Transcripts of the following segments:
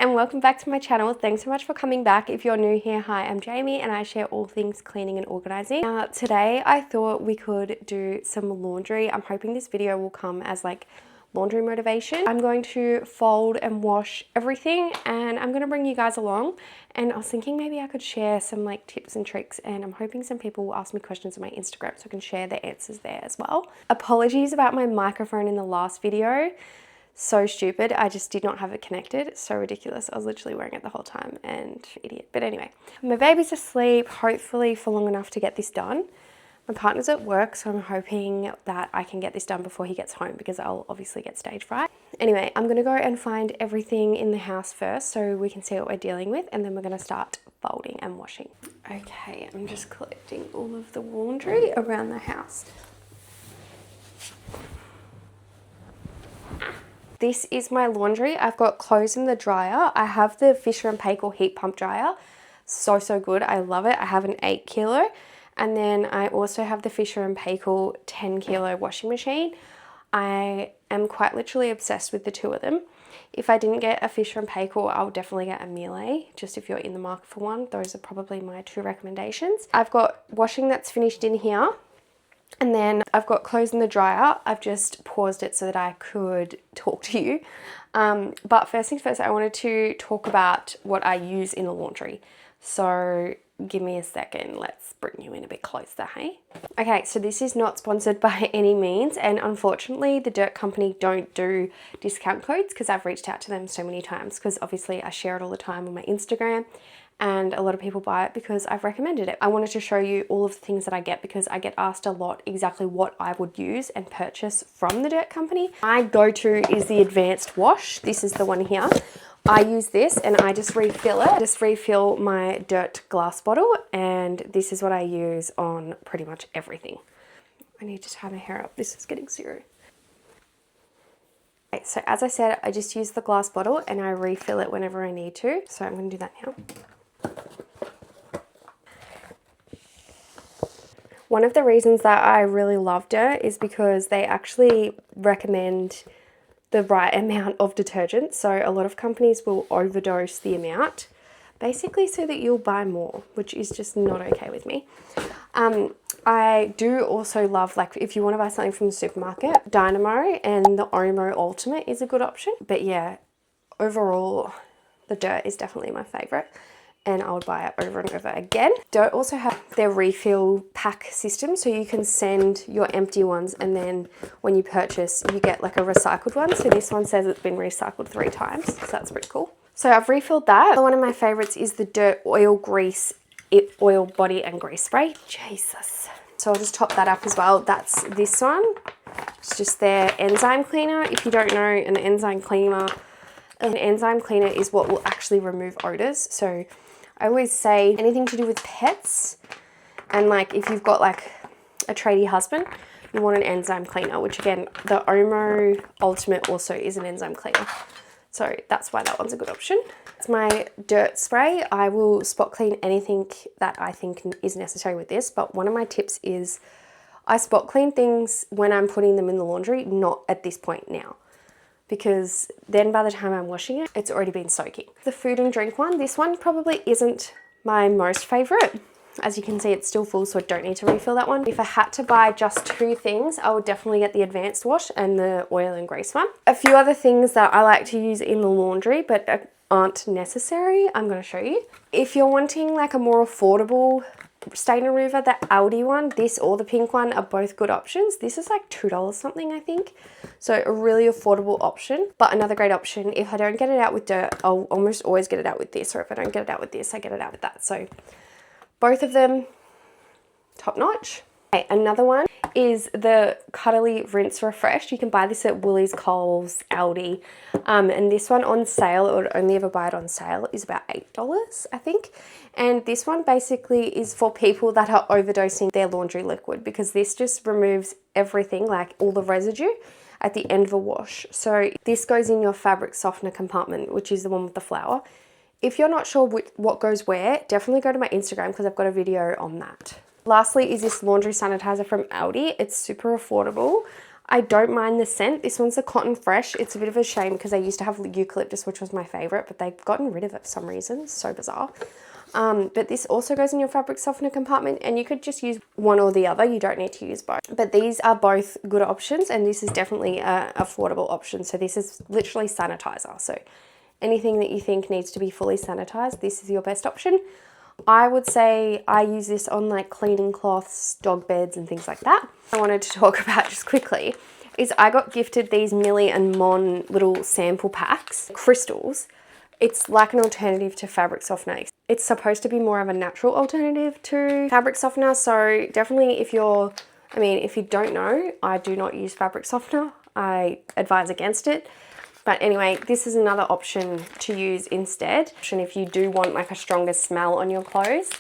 and welcome back to my channel. Thanks so much for coming back. If you're new here, hi, I'm Jamie and I share all things cleaning and organizing. Today I thought we could do some laundry. I'm hoping this video will come as like laundry motivation. I'm going to fold and wash everything and I'm going to bring you guys along, and I was thinking maybe I could share some like tips and tricks, and I'm hoping some people will ask me questions on my Instagram so I can share their answers there as well. Apologies about my microphone in the last video. So stupid, I just did not have it connected. So ridiculous. I was literally wearing it the whole time and idiot. But anyway, my baby's asleep, hopefully for long enough to get this done. My partner's at work, so I'm hoping that I can get this done before he gets home because I'll obviously get stage fright. Anyway, I'm gonna go and find everything in the house first so we can see what we're dealing with, and then we're gonna start folding and washing. Okay, I'm just collecting all of the laundry around the house. This is my laundry. I've got clothes in the dryer. I have the Fisher & Paykel heat pump dryer. So good. I love it. I have an 8 kilo. And then I also have the Fisher & Paykel 10 kilo washing machine. I am quite literally obsessed with the two of them. If I didn't get a Fisher & Paykel, I'll definitely get a Millie, just if you're in the market for one. Those are probably my two recommendations. I've got washing that's finished in here. And then I've got clothes in the dryer. I've just paused it so that I could talk to you. But first things first, I wanted to talk about what I use in the laundry. So give me a second. Let's bring you in a bit closer, hey? Okay, so this is not sponsored by any means. And unfortunately, the Dirt Company don't do discount codes because I've reached out to them so many times, because obviously I share it all the time on my Instagram. And a lot of people buy it because I've recommended it. I wanted to show you all of the things that I get because I get asked a lot exactly what I would use and purchase from the Dirt Company. My go-to is the Advanced Wash. This is the one here. I use this and I just refill it. Just refill my Dirt glass bottle, and this is what I use on pretty much everything. I need to tie my hair up. This is getting zero. Okay, so as I said, I just use the glass bottle and I refill it whenever I need to. So I'm going to do that now. One of the reasons that I really love Dirt is because they actually recommend the right amount of detergent. So a lot of companies will overdose the amount, basically so that you'll buy more, which is just not okay with me. I do also love, like, if you want to buy something from the supermarket, Dynamo and the Omo Ultimate is a good option. But yeah, overall, the Dirt is definitely my favorite, and I would buy it over and over again. Dirt also have their refill pack system, so you can send your empty ones, and then when you purchase, you get like a recycled one. So this one says it's been recycled 3 times, so that's pretty cool. So I've refilled that. One of my favorites is the Dirt oil body and grease spray. Jesus. So I'll just top that up as well. That's this one. It's just their enzyme cleaner. If you don't know, an enzyme cleaner is what will actually remove odors. So I always say anything to do with pets, and like if you've got like a tradie husband, you want an enzyme cleaner, which again, the Omo Ultimate also is an enzyme cleaner. So that's why that one's a good option. It's my Dirt spray. I will spot clean anything that I think is necessary with this, but one of my tips is I spot clean things when I'm putting them in the laundry, not at this point now, because then by the time I'm washing it, it's already been soaking. The food and drink one, this one probably isn't my most favorite. As you can see, it's still full, so I don't need to refill that one. If I had to buy just 2 things, I would definitely get the Advanced Wash and the oil and grease one. A few other things that I like to use in the laundry, but aren't necessary, I'm gonna show you. If you're wanting like a more affordable stain remover, the Aldi one, this or the pink one are both good options. This is like $2 something, I think. So a really affordable option, but another great option. If I don't get it out with Dirt, I'll almost always get it out with this, or if I don't get it out with this, I get it out with that. So both of them, top notch. Okay, another one is the Cuddly Rinse Refresh. You can buy this at Woolies, Coles, Aldi. And this one on sale, I would only ever buy it on sale, is about $8, I think. And this one basically is for people that are overdosing their laundry liquid, because this just removes everything, like all the residue at the end of a wash. So this goes in your fabric softener compartment, which is the one with the flower. If you're not sure what goes where, definitely go to my Instagram because I've got a video on that. Lastly is this laundry sanitizer from Aldi. It's super affordable. I don't mind the scent. This one's a Cotton Fresh. It's a bit of a shame because I used to have eucalyptus, which was my favourite, but they've gotten rid of it for some reason. So bizarre. But this also goes in your fabric softener compartment, and you could just use one or the other. You don't need to use both. But these are both good options, and this is definitely an affordable option. So this is literally sanitizer. So anything that you think needs to be fully sanitized, this is your best option. I would say I use this on like cleaning cloths, dog beds and things like that. I wanted to talk about just quickly is I got gifted these Millie and Mon little sample packs, crystals. It's like an alternative to fabric softener. It's supposed to be more of a natural alternative to fabric softener. So definitely if you don't know, I do not use fabric softener. I advise against it. But anyway, this is another option to use instead. And if you do want like a stronger smell on your clothes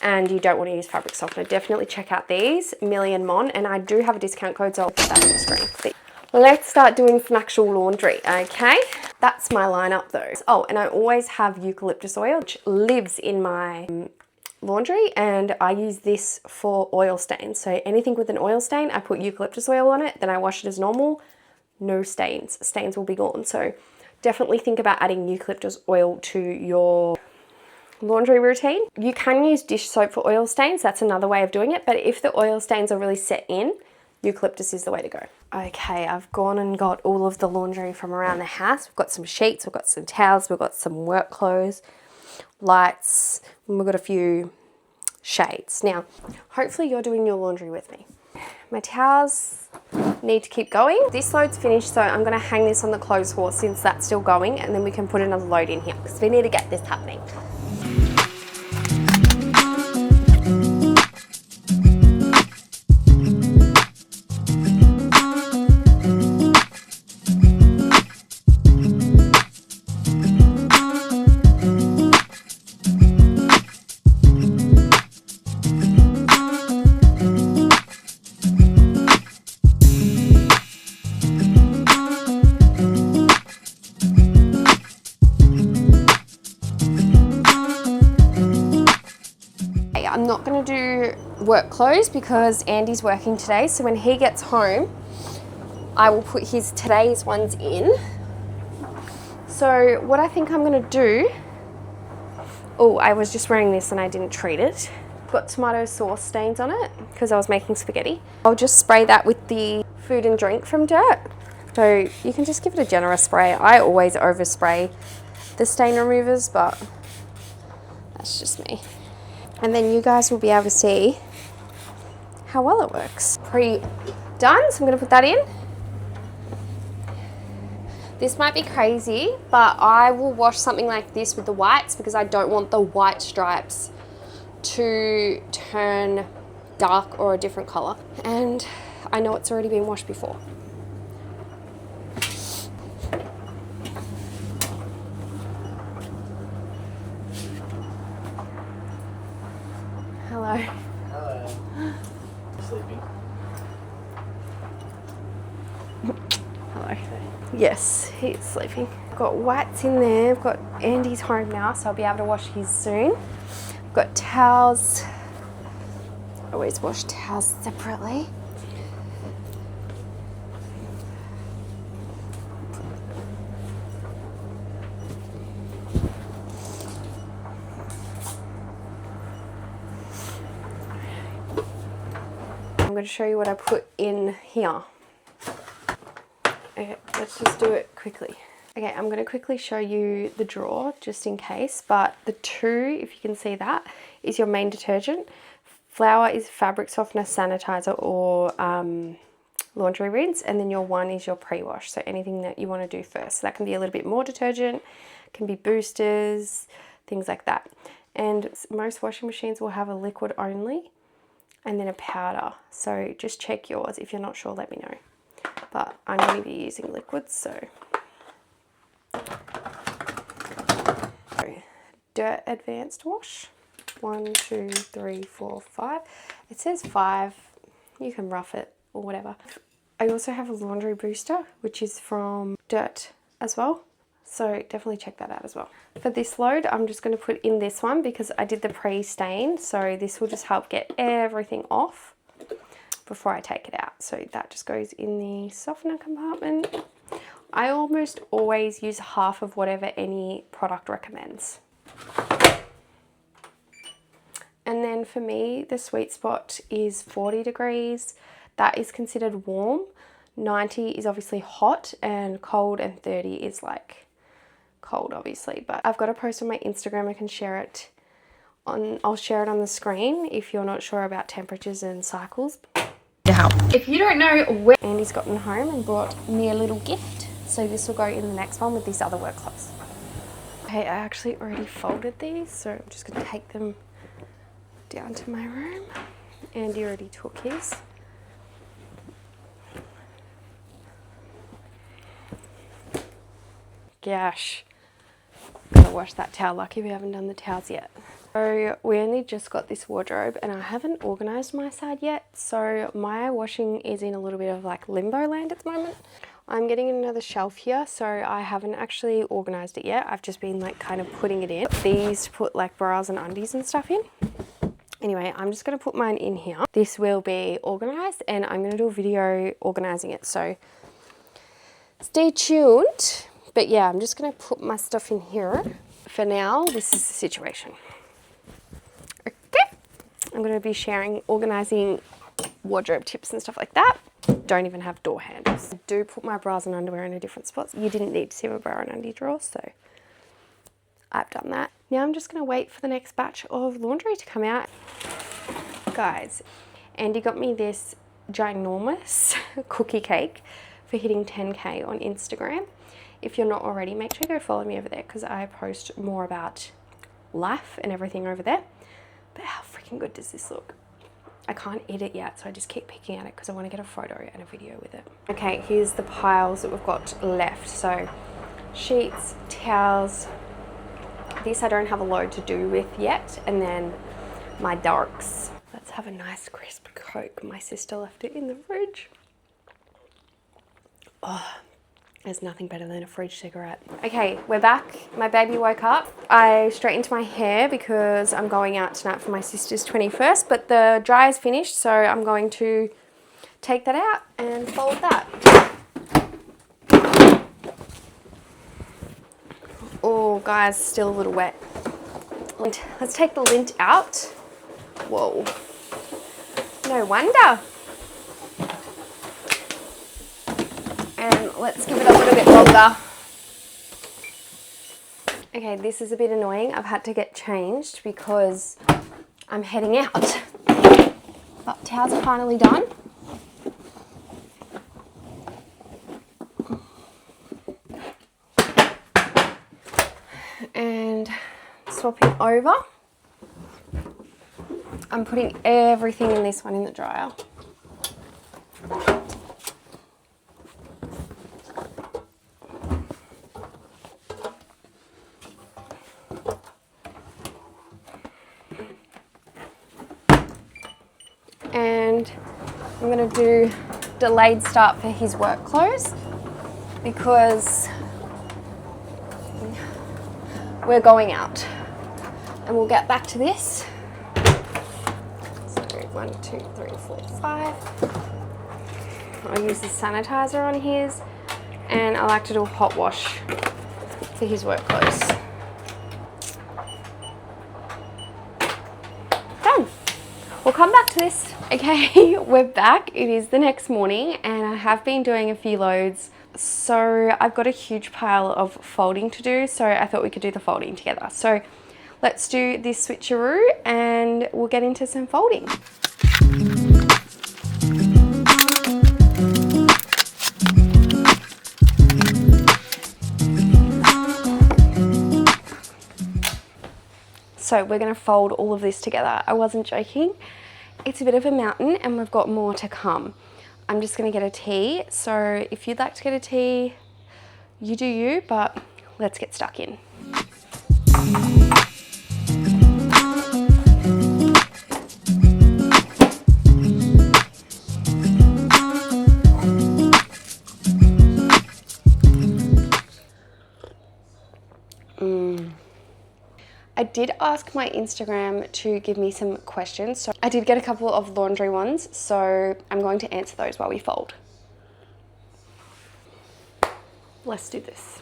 and you don't want to use fabric softener, definitely check out these, Millie and Mon. And I do have a discount code, so I'll put that on the screen. Let's start doing some actual laundry, okay? That's my lineup though. Oh, and I always have eucalyptus oil, which lives in my laundry, and I use this for oil stains. So anything with an oil stain, I put eucalyptus oil on it, then I wash it as normal. No stains. Stains will be gone. So definitely think about adding eucalyptus oil to your laundry routine. You can use dish soap for oil stains. That's another way of doing it. But if the oil stains are really set in, eucalyptus is the way to go. Okay, I've gone and got all of the laundry from around the house. We've got some sheets, we've got some towels, we've got some work clothes, lights, and we've got a few shades. Now, hopefully you're doing your laundry with me. My towels need to keep going. This load's finished, so I'm going to hang this on the clothes horse since that's still going, and then we can put another load in here because we need to get this happening. I'm not going to do work clothes because Andy's working today, so when he gets home I will put his today's ones in. So what I think I'm going to do, oh, I was just wearing this and I didn't treat it. Got tomato sauce stains on it because I was making spaghetti. I'll just spray that with the food and drink from Dirt. So you can just give it a generous spray. I always overspray the stain removers, but that's just me. And then you guys will be able to see how well it works. Pre-done, so I'm gonna put that in. This might be crazy, but I will wash something like this with the whites because I don't want the white stripes to turn dark or a different color. And I know it's already been washed before. Hello. Hello. Sleeping? Hello. Yes, he's sleeping. I've got whites in there. I've got Andy's home now, so I'll be able to wash his soon. I've got towels. I always wash towels separately. I'm going to show you what I put in here. Okay, let's just do it quickly. Okay, I'm going to quickly show you the drawer just in case, but the 2, if you can see that, is your main detergent. Flour is fabric softener, sanitizer, or laundry rinse, and then your 1 is your pre-wash, so anything that you want to do first. So that can be a little bit more detergent, can be boosters, things like that. And most washing machines will have a liquid only and then a powder, so just check yours. If you're not sure, let me know, but I'm going to be using liquids. So Dirt Advanced Wash, 1, 2, 3, 4, 5. It says 5, you can rough it or whatever. I also have a laundry booster, which is from Dirt as well, so definitely check that out as well. For this load, I'm just going to put in this one because I did the pre-stain, so this will just help get everything off before I take it out. So that just goes in the softener compartment. I almost always use half of whatever any product recommends. And then for me, the sweet spot is 40 degrees. That is considered warm. 90 is obviously hot, and cold, and 30 is like cold, obviously. But I've got a post on my Instagram. I can share it on, I'll share it on the screen if you're not sure about temperatures and cycles. Now, if you don't know where Andy's gotten home and brought me a little gift. So this will go in the next one with these other work clothes. Okay, I actually already folded these, so I'm just going to take them down to my room. Andy already took his. Gosh, gotta wash that towel. Lucky we haven't done the towels yet. So we only just got this wardrobe and I haven't organised my side yet. So my washing is in a little bit of like limbo land at the moment. I'm getting another shelf here, so I haven't actually organised it yet. I've just been like kind of putting it in. These put like bras and undies and stuff in. Anyway, I'm just going to put mine in here. This will be organised and I'm going to do a video organising it. So stay tuned. But yeah, I'm just going to put my stuff in here. For now, this is the situation. Okay. I'm going to be sharing, organising wardrobe tips and stuff like that. Don't even have door handles. I do put my bras and underwear in a different spot. You didn't need to see my bra and undie drawer, so I've done that. Now I'm just going to wait for the next batch of laundry to come out. Guys, Andy got me this ginormous cookie cake for hitting 10K on Instagram. If you're not already, make sure you go follow me over there because I post more about life and everything over there. But how freaking good does this look? I can't eat it yet, so I just keep picking at it because I want to get a photo and a video with it. Okay, here's the piles that we've got left. So sheets, towels. This I don't have a load to do with yet. And then my darks. Let's have a nice crisp Coke. My sister left it in the fridge. Oh, there's nothing better than a fridge cigarette. Okay, we're back. My baby woke up. I straightened my hair because I'm going out tonight for my sister's 21st, but the dryer's finished, so I'm going to take that out and fold that. Oh, guys, still a little wet. Let's take the lint out. Whoa. No wonder. And let's give it a little bit longer. Okay, this is a bit annoying. I've had to get changed because I'm heading out. But towels are finally done. And swapping over. I'm putting everything in this one in the dryer. And I'm going to do delayed start for his work clothes because we're going out and we'll get back to this. So 1, 2, 3, 4, 5. I'll use the sanitizer on his and I like to do a hot wash for his work clothes. Done. We'll come back to this. Okay, we're back. It is the next morning and I have been doing a few loads. So I've got a huge pile of folding to do, so I thought we could do the folding together. So let's do this switcheroo and we'll get into some folding. So we're going to fold all of this together. I wasn't joking. It's a bit of a mountain and we've got more to come. I'm just going to get a tea. So if you'd like to get a tea, you do you, but let's get stuck in. I did ask my Instagram to give me some questions. So I did get a couple of laundry ones, so I'm going to answer those while we fold. Let's do this.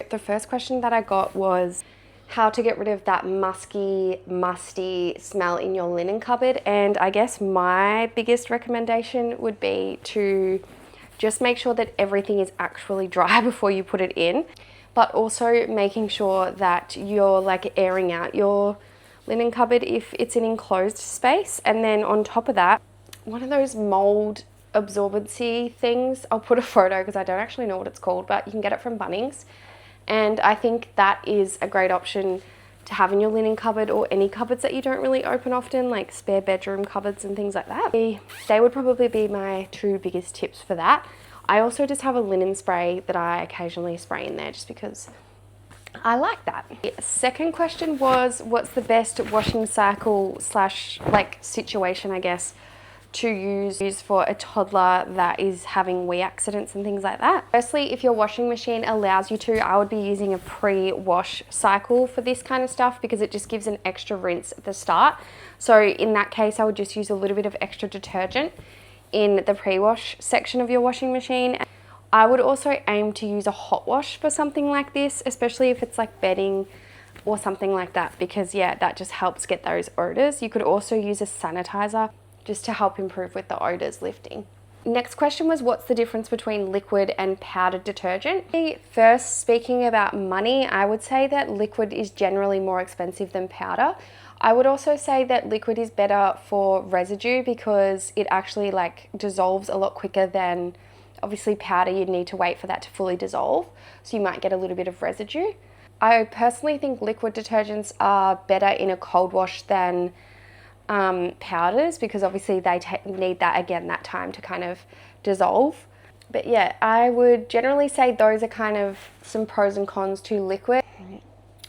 The first question that I got was how to get rid of that musky, musty smell in your linen cupboard. And I guess my biggest recommendation would be to just make sure that everything is actually dry before you put it in, but also making sure that you're like airing out your linen cupboard if it's an enclosed space. And then on top of that, one of those mold absorbency things, I'll put a photo because I don't actually know what it's called, but you can get it from Bunnings. And I think that is a great option to have in your linen cupboard, or any cupboards that you don't really open often, like spare bedroom cupboards and things like that. They would probably be my two biggest tips for that. I also just have a linen spray that I occasionally spray in there just because I like that. The second question was, what's the best washing cycle slash like situation, I guess, to use for a toddler that is having wee accidents and things like that. Firstly, if your washing machine allows you to, I would be using a pre-wash cycle for this kind of stuff because it just gives an extra rinse at the start. So in that case, I would just use a little bit of extra detergent in the pre-wash section of your washing machine. I would also aim to use a hot wash for something like this, especially if it's like bedding or something like that, because yeah, that just helps get those odors. You could also use a sanitizer just to help improve with the odors lifting. Next question was, what's the difference between liquid and powdered detergent? First, speaking about money, I would say that liquid is generally more expensive than powder. I would also say that liquid is better for residue because it actually like dissolves a lot quicker than obviously powder. You'd need to wait for that to fully dissolve, so you might get a little bit of residue. I personally think liquid detergents are better in a cold wash than powders because obviously they need that, again, that time to kind of dissolve. But yeah, I would generally say those are kind of some pros and cons to liquid.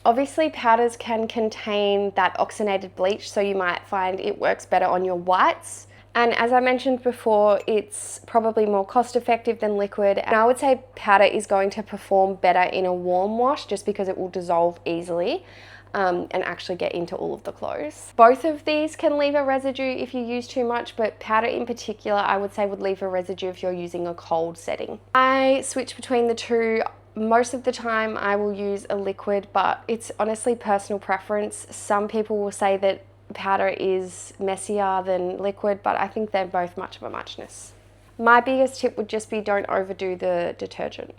Obviously powders can contain that oxygenated bleach, so you might find it works better on your whites. And as I mentioned before, it's probably more cost effective than liquid. And I would say powder is going to perform better in a warm wash just because it will dissolve easily. And actually get into all of the clothes. Both of these can leave a residue if you use too much, but powder in particular I would say would leave a residue if you're using a cold setting. I switch between the two. Most of the time I will use a liquid, but it's honestly personal preference. Some people will say that powder is messier than liquid, but I think they're both much of a muchness. My biggest tip would just be don't overdo the detergent.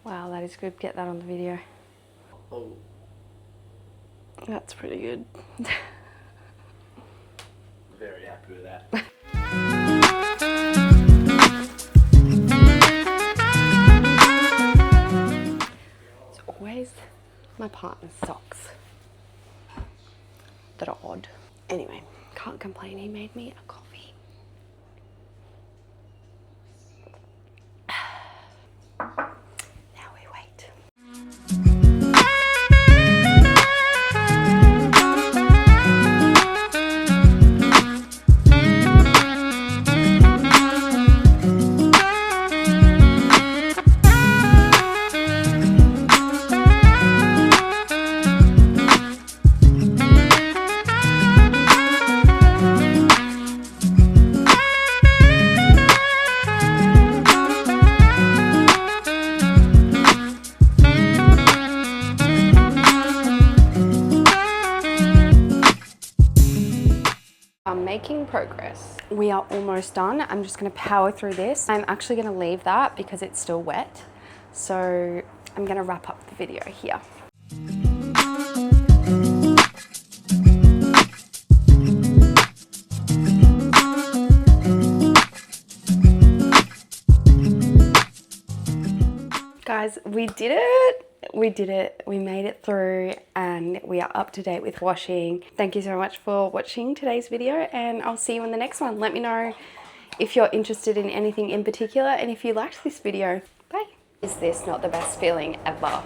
Wow, that is good. Get that on the video. Oh. That's pretty good. Very happy with that. It's always my partner's socks that are odd. Anyway, can't complain. He made me a coffee. Now we wait. making progress. We are almost done. I'm just gonna power through this. I'm actually gonna leave that because it's still wet. So I'm gonna wrap up the video here. Guys, we did it. We did it. We made it through and we are up to date with washing. Thank you so much for watching today's video and I'll see you in the next one. Let me know if you're interested in anything in particular and if you liked this video. Bye. Is this not the best feeling ever?